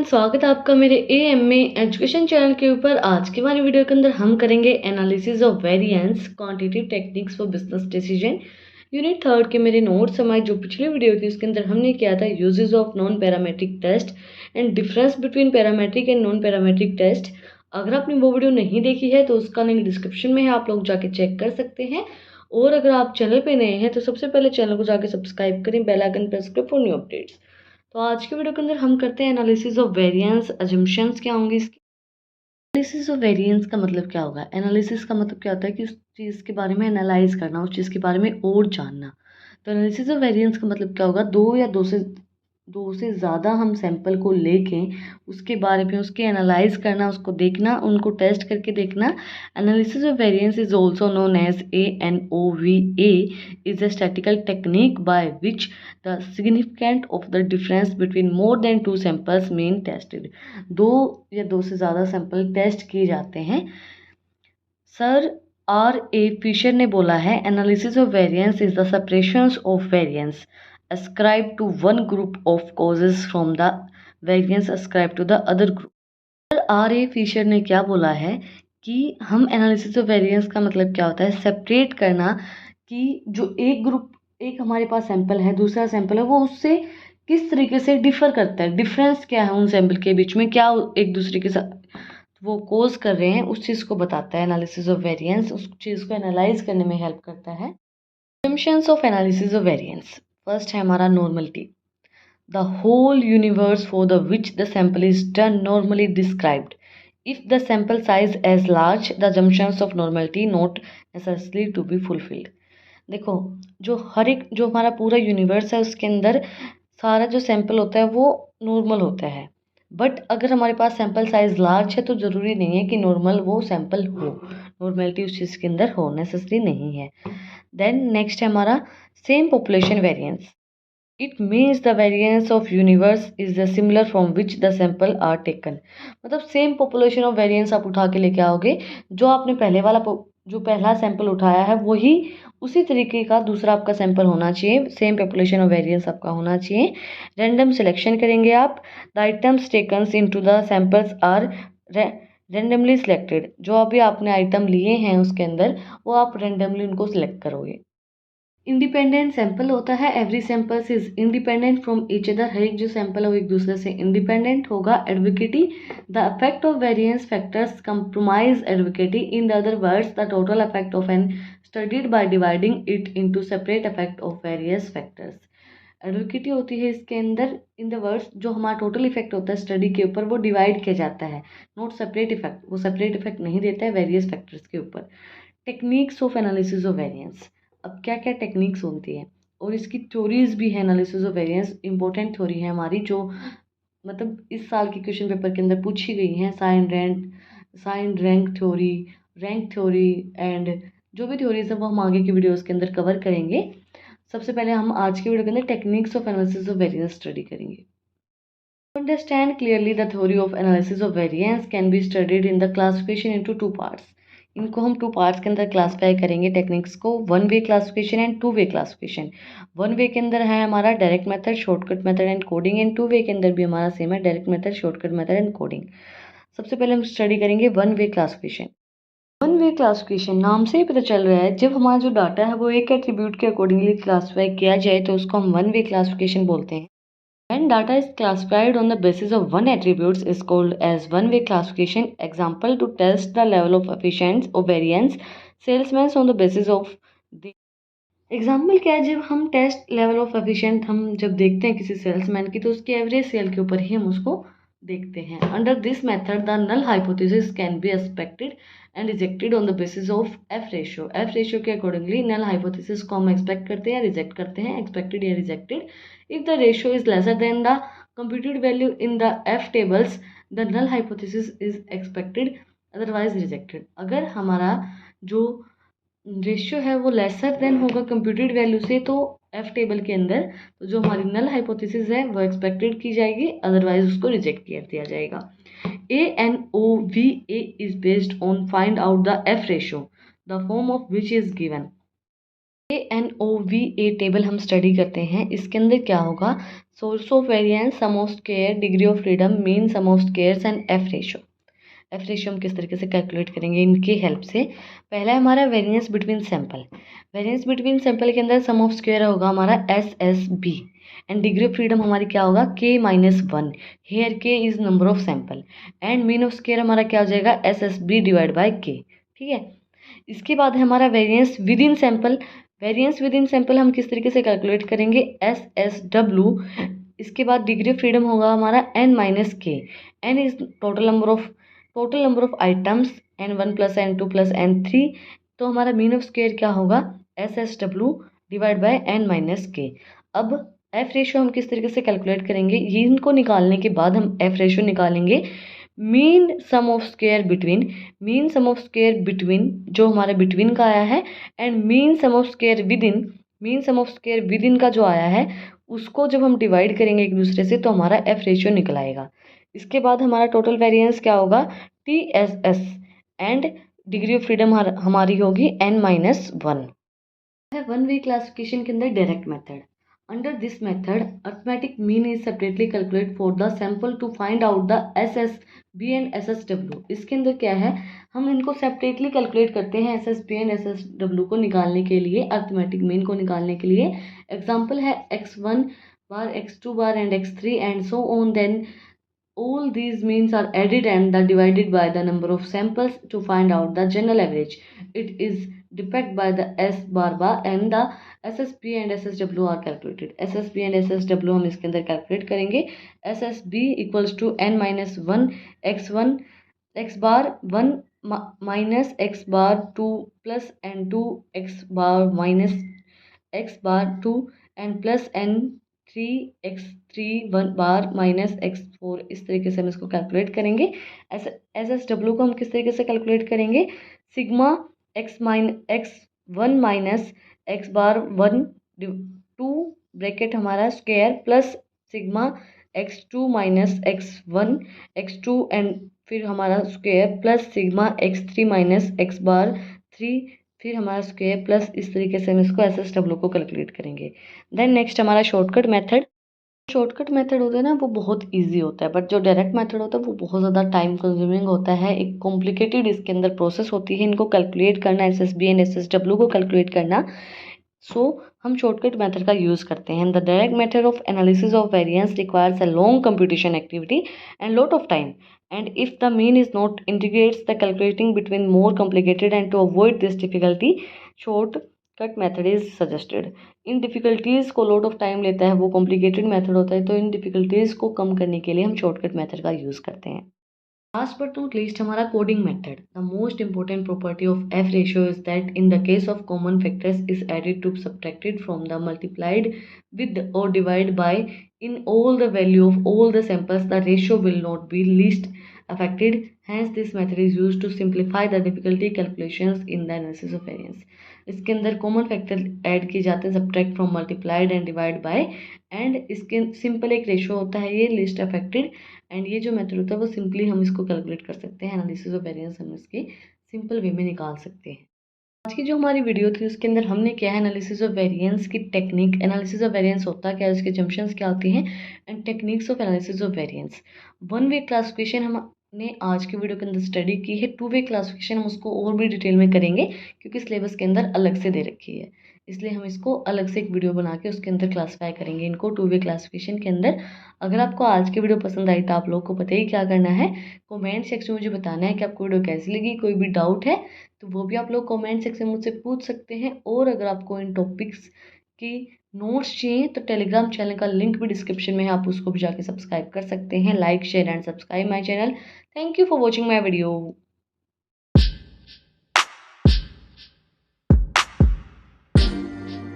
Friends, स्वागत है आपका मेरे एएमए एजुकेशन चैनल के ऊपर। आज की हमारी वीडियो के अंदर हम करेंगे analysis of variance quantitative techniques for business decision. Unit third के मेरे नोट्स हमारी जो पिछली वीडियो थी उसके अंदर हमने किया था uses of non parametric test and difference between parametric and non parametric test. अगर आपने वो वीडियो नहीं देखी है तो उसका लिंक डिस्क्रिप्शन में है, आप लोग जाके चेक कर सकते हैं। और अगर आप चैनल पे नए हैं तो सबसे पहले चैनल को जाके सब्सक्राइब करें, बेल आइकन प्रेस करें फॉर न्यू अपडेट्स। तो आज के वीडियो के अंदर हम करते हैं एनालिसिस ऑफ वेरिएंस। अजम्पशंस क्या होंगी इसकी। एनालिसिस ऑफ वेरिएंस का मतलब क्या होगा? एनालिसिस का मतलब क्या होता है कि उस चीज़ के बारे में एनालाइज करना, उस चीज़ के बारे में और जानना। तो एनालिसिस ऑफ वेरिएंस का मतलब क्या होगा? दो से ज़्यादा हम सैंपल को लेके उसके बारे में उसके एनालाइज करना, उसको देखना, उनको टेस्ट करके देखना। Analysis of variance is also known as ANOVA is a statistical technique by which the significance of the difference between more than two samples mean tested। दो से ज़्यादा सैंपल टेस्ट किए जाते हैं। Sir R.A. फिशर ने बोला है analysis of variance is the separation of variance ascribed to one group of causes from the variance ascribed to the other group। Sir R.A. Fisher ने क्या बोला है कि हम एनालिसिस ऑफ वेरिएंस का मतलब क्या होता है, सेपरेट करना कि जो एक हमारे पास सैंपल है, दूसरा सैंपल है, वो उससे किस तरीके से डिफर करता है, डिफरेंस क्या है उन सैंपल के बीच में, क्या एक दूसरे के साथ वो कोज कर रहे हैं, उस चीज़ को बताता है एनालिसिस ऑफ वेरिएंस। उस चीज़ को एनालाइज करने में हेल्प करता है। assumptions of analysis of variance. First है हमारा normality. The whole universe for the which the sample is done normally described. If the sample size is large, the assumptions of normality not necessarily to be fulfilled। देखो, जो हमारा पूरा universe है उसके अंदर सारा जो सैंपल होता है वो नॉर्मल होता है। बट अगर हमारे पास सैंपल साइज लार्ज है तो ज़रूरी नहीं है कि नॉर्मल वो सैंपल हो, नॉर्मलिटी उस चीज़ के अंदर हो, नेसेसरी नहीं है। देन नेक्स्ट है हमारा same population variance. It means the variance of universe is the similar from which the sample are taken. मतलब सेम पॉपुलेशन ऑफ वेरिएंस आप उठा के लेके आओगे, जो आपने जो पहला सैंपल उठाया है वही उसी तरीके का दूसरा आपका सैंपल होना चाहिए, सेम पॉपुलेशन ऑफ वेरिएंस आपका होना चाहिए। रैंडम सिलेक्शन करेंगे आप। The items takens into the samples are randomly selected. जो अभी आपने आइटम लिए हैं उसके अंदर वो आप रैंडमली उनको सिलेक्ट करोगे। इंडिपेंडेंट सैंपल होता है, every samples is independent from each other. हर एक जो सैंपल है वो एक दूसरे से इंडिपेंडेंट होगा। एडवोकेटी, the effect of variance factors compromise एडवोकेटी। In the other words, the total effect of N studied by dividing it into separate effect of various factors. एडवोकेटी होती है इसके अंदर, इन द वर्ड्स जो हमारा टोटल इफेक्ट होता है study के ऊपर वो डिवाइड किया जाता है, नॉट सेपरेट इफेक्ट। वो सेपरेट इफेक्ट नहीं देता है वेरियस फैक्टर्स के ऊपर। Techniques of analysis of variance. अब क्या क्या टेक्निक्स होती हैं और इसकी थ्योरीज भी है। Analysis of variance important theory है हमारी, जो मतलब इस साल के क्वेश्चन पेपर के अंदर पूछी गई हैं। साइन रैंक थ्योरी एंड जो भी थ्योरीज है वो हम आगे की वीडियोस के अंदर कवर करेंगे। सबसे पहले हम आज की वीडियो के अंदर techniques of analysis of variance study करेंगे। To understand clearly the theory of analysis of variance can be studied in the classification into two parts। इनको हम टू पार्ट्स के अंदर क्लासीफाई करेंगे टेक्निक्स को, one way classification and two way classification. One way के अंदर है हमारा direct method, shortcut method and coding, and two way के अंदर भी हमारा सेम है, direct method, shortcut method and coding. सबसे पहले हम स्टडी करेंगे one way classification. One way classification नाम से ही पता चल रहा है, जब हमारा जो डाटा है वो एक एट्रीब्यूट के अकॉर्डिंगली क्लासीफाई किया जाए तो उसको हम वन वे क्लासिफिकेशन बोलते हैं। When data is classified on the basis of one attribute is called as one-way classification। Example, to test the level of efficiency or variance, salesmen on the basis of the example क्या है, जब हम test level of efficient हम जब देखते हैं किसी salesman की तो उसकी एवरेज सेल के ऊपर ही हम उसको देखते हैं। Under this method the null hypothesis can be expected and rejected on the basis of F ratio. F ratio के अकॉर्डिंगली नल हाइपोथेसिस को हम एक्सपेक्ट करते हैं या रिजेक्ट करते हैं, एक्सपेक्टेड या rejected. If the ratio is lesser than the computed value in the F tables the null hypothesis is expected, otherwise rejected. अगर हमारा जो रेशियो है वो लेसर देन होगा कंप्यूटेड वैल्यू से तो एफ टेबल के अंदर, तो जो हमारी नल हाइपोथेसिस है वो एक्सपेक्टेड की जाएगी, अदरवाइज उसको रिजेक्ट कर दिया जाएगा। ANOVA is based on find out the F ratio, the form of which is given। ANOVA table हम स्टडी करते हैं। इसके अंदर क्या होगा, source of variance, sum of square, degree of freedom, mean, sum of squares and F ratio. F ratio हम किस तरीके से कैलकुलेट करेंगे इनकी हेल्प से। पहला है हमारा variance between sample. Variance between sample के अंदर सम ऑफ स्क्वायर होगा हमारा SSB and degree of freedom हमारी क्या होगा K-1। Here K is number of sample and mean of square हमारा क्या हो जाएगा SSB डिवाइड बाय K। ठीक है, इसके बाद है हमारा variance with in sample. Variance with in sample हम किस तरीके से कैलकुलेट करेंगे SSW। इसके बाद डिग्री ऑफ फ्रीडम होगा हमारा N-K। N is total number of items, N1 plus N2 plus N3। तो हमारा मीन ऑफ स्क्वायर क्या होगा SSW डिवाइड बाय N-K। अब एफ रेशो हम किस तरीके से कैलकुलेट करेंगे, ये इनको निकालने के बाद हम एफ रेशो निकालेंगे mean sum of square between. Mean sum of square between जो हमारे बिटवीन का आया है and mean sum of square within. Mean sum of square within का जो आया है उसको जब हम डिवाइड करेंगे एक दूसरे से तो हमारा एफ रेशियो निकल आएगा। इसके बाद हमारा टोटल वेरिएंस क्या होगा TSS and degree of freedom हमारी होगी N-1 है। वन वे क्लासिफिकेशन के अंदर direct method. Under this method arithmetic mean is separately calculate for the sample to find out the SSB and SSW। इसके अंदर क्या है, हम इनको सेपरेटली कैलकुलेट करते हैं SSB एंड SSW को निकालने के लिए, अर्थमेटिक मीन को निकालने के लिए। एग्जाम्पल है x1 bar, x2 bar and x3 and so on. Then all these means are added and are divided by the number of samples to find out the general average. It is depicted by the S bar bar and the SSB and SSW are calculated. SSB and SSW हम इसके अंदर calculate करेंगे। SSB equals to N-1 x1 x bar 1 minus x bar 2 plus N2 x bar minus x bar 2 and plus N3 x3 1 bar minus x4। इस तरीके से हम इसको calculate करेंगे। SSW को हम किस तरीके से कैलकुलेट करेंगे, सिग्मा x1 माइनस x बार 1 2 ब्रैकेट हमारा square plus sigma x2 minus x1 x2 and फिर हमारा square plus sigma x3 minus x बार 3 फिर हमारा स्क्वायर प्लस इस तरीके से हम इसको SSW को कैलकुलेट करेंगे। देन नेक्स्ट हमारा शॉर्टकट मेथड। शॉर्टकट मेथड होता है ना वो बहुत इजी होता है, बट जो डायरेक्ट मेथड होता है वो बहुत ज़्यादा टाइम कंज्यूमिंग होता है। एक कॉम्प्लिकेटेड इसके अंदर प्रोसेस होती है इनको कैलकुलेट करना, SSB एंड SSW को कैलकुलेट करना। हम शॉर्टकट मेथड का यूज़ करते हैं। The direct method of analysis of variance requires a long computation activity and lot of time, and if the mean is not integrates the calculating between more complicated, and to avoid this difficulty shortcut method is suggested. In difficulties को lot of time लेता है, वो complicated method होता है, तो इन difficulties को कम करने के लिए हम शॉर्टकट मेथड का यूज़ करते हैं। लास्ट बट नॉट लीस्ट हमारा coding method. The most important property of F ratio is that in the case of common factors is added to subtracted from the multiplied with और divide by in all the value of all the samples, the ratio will not be least affected. Hence this method is used to simplify the difficulty calculations in the analysis of variance. इसके अंदर common factor add किए जाते हैं, subtract from, multiplied and divide by, and इसके simple एक ratio होता है ये लिस्ट अफेक्टेड, एंड ये जो मेथड होता है वो सिंपली हम इसको कैलकुलेट कर सकते हैं। एनालिसिस ऑफ वेरिएंस हम इसके सिंपल वे में निकाल सकते हैं। आज की जो हमारी वीडियो थी उसके अंदर हमने क्या है, एनालिसिस ऑफ वेरिएंस की टेक्निक, एनालिसिस ऑफ वेरिएंस होता क्या है, उसके जंक्शंस क्या होती हैं, and techniques of analysis of variance. One way classification हमने आज के वीडियो के अंदर स्टडी की है। टू वे क्लासिफिकेशन हम उसको और भी डिटेल में करेंगे क्योंकि सिलेबस के अंदर अलग से दे रखी है, इसलिए हम इसको अलग से एक वीडियो बना के उसके अंदर क्लासीफाई करेंगे इनको टू वे क्लासिफिकेशन के अंदर। अगर आपको आज की वीडियो पसंद आई तो आप लोग को पता ही क्या करना है, कमेंट सेक्शन में मुझे बताना है कि आपको वीडियो कैसी लगी। कोई भी डाउट है तो वो भी आप लोग कमेंट सेक्शन में मुझसे पूछ सकते हैं, और अगर आपको इन टॉपिक्स की नोट्स चाहिए तो टेलीग्राम चैनल का लिंक भी डिस्क्रिप्शन में है, आप उसको भी जाके सब्सक्राइब कर सकते हैं। Like share and subscribe my channel. Thank you for watching my video.